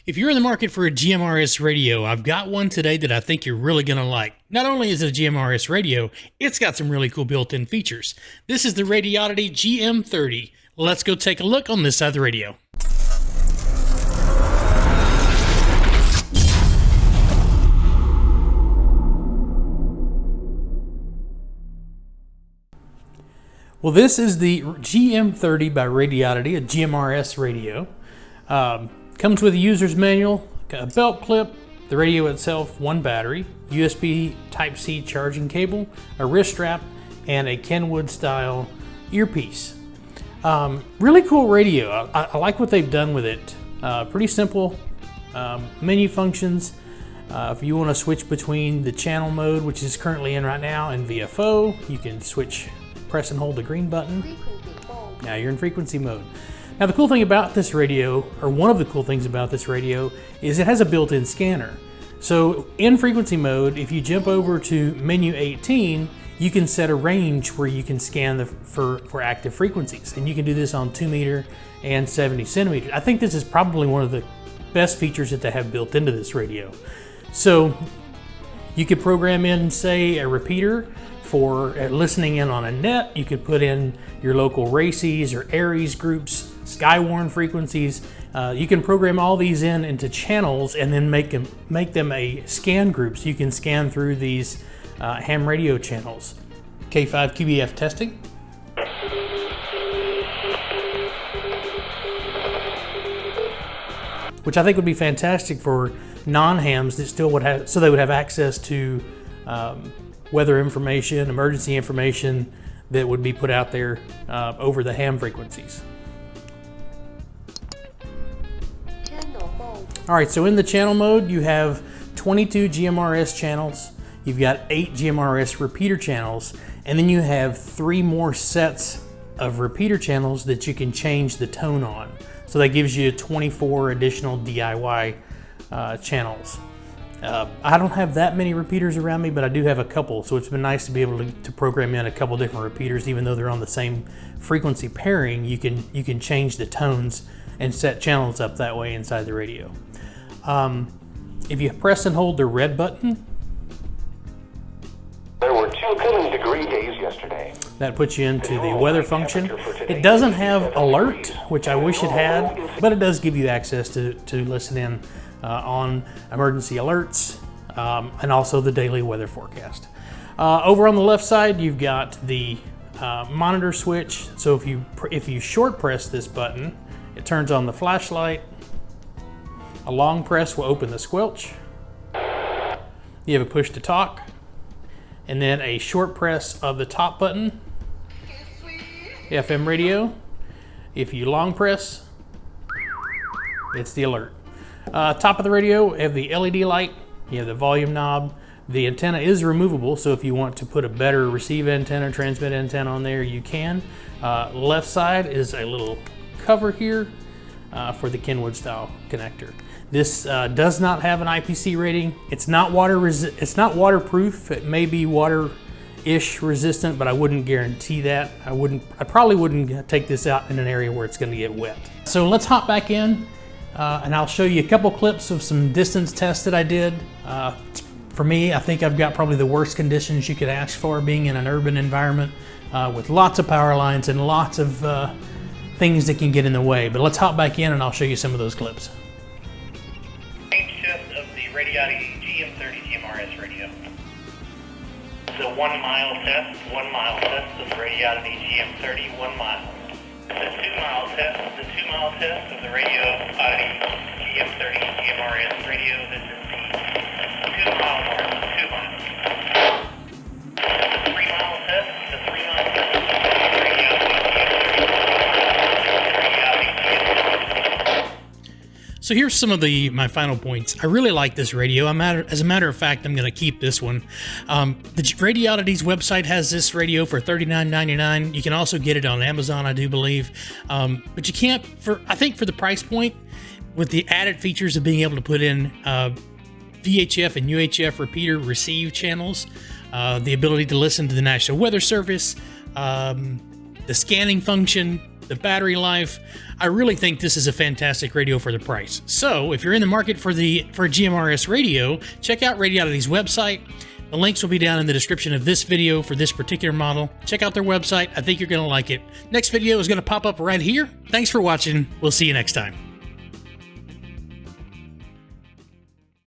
If you're in the market for a GMRS radio, I've got one today that I think you're really going to like. Not only is it a GMRS radio, it's got some really cool built-in features. This is the Radioddity GM-30. Let's go take a look on this side of the radio. Well, this is the GM-30 by Radioddity, a GMRS radio. Comes with a user's manual, a belt clip, the radio itself, one battery, USB Type-C charging cable, a wrist strap, and a Kenwood style earpiece. Really cool radio. I like what they've done with it. Pretty simple menu functions. If you want to switch between the channel mode, which is currently in right now, and VFO, you can switch, press and hold the green button. Now you're in frequency mode. Now the cool thing about this radio, or one of the cool things about this radio, is it has a built-in scanner. So in frequency mode, if you jump over to menu 18, you can set a range where you can scan for active frequencies. And you can do this on 2 meter and 70 centimeters. I think this is probably one of the best features that they have built into this radio. So you could program in, say, a repeater for listening in on a net. You could put in your local RACES or ARES groups, Skywarn frequencies. You can program all these into channels and then make them a scan group, so you can scan through these ham radio channels. K5 QBF testing. Which I think would be fantastic for non-hams that still would have, so they would have access to weather information, emergency information that would be put out there over the ham frequencies. All right, so in the channel mode, you have 22 GMRS channels. You've got 8 GMRS repeater channels, and then you have 3 more sets of repeater channels that you can change the tone on. So that gives you 24 additional DIY channels. I don't have that many repeaters around me, but I do have a couple, so it's been nice to be able to program in a couple different repeaters. Even though they're on the same frequency pairing, you can change the tones and set channels up that way inside the radio. If you press and hold the red button, there were 2 filling degree days yesterday. That puts you into the weather function. It doesn't have alert, which I wish it had, but it does give you access to listen in on emergency alerts and also the daily weather forecast. Over on the left side, you've got the monitor switch. So if you short press this button, it turns on the flashlight. A long press will open the squelch. You have a push to talk, and then a short press of the top button, FM radio. If you long press, it's the alert. Top of the radio, you have the LED light, you have the volume knob. The antenna is removable, so if you want to put a better receive antenna, transmit antenna on there, you can. Left side is a little cover here for the Kenwood style connector. This does not have an IPC rating. It's not waterproof. It may be water-ish resistant, but I wouldn't guarantee that. I probably wouldn't take this out in an area where it's going to get wet. So let's hop back in. And I'll show you a couple clips of some distance tests that I did. For me, I think I've got probably the worst conditions you could ask for, being in an urban environment with lots of power lines and lots of things that can get in the way. But let's hop back in and I'll show you some of those clips. Range test of the Radioddity GM-30 GMRS radio. It's a 1 mile test, 1 mile test of the Radioddity GM-30, 1 mile. The 2 mile test, of the Radioddity GM-30 GMRS radio. This is the 2 mile mark, 2 miles. The 3 mile test, the 3 mile test of the Radioddity GM-30 GM-30. So here's some of my final points. I really like this radio. As a matter of fact, I'm going to keep this one. The Radioddity's website has this radio for $39.99. You can also get it on Amazon, I do believe. But you can't, I think for the price point, with the added features of being able to put in VHF and UHF repeater receive channels, the ability to listen to the National Weather Service, the scanning function, the battery life. I really think this is a fantastic radio for the price. So if you're in the market for a GMRS radio, check out Radioddity's website. The links will be down in the description of this video for this particular model. Check out their website. I think you're going to like it. Next video is going to pop up right here. Thanks for watching. We'll see you next time.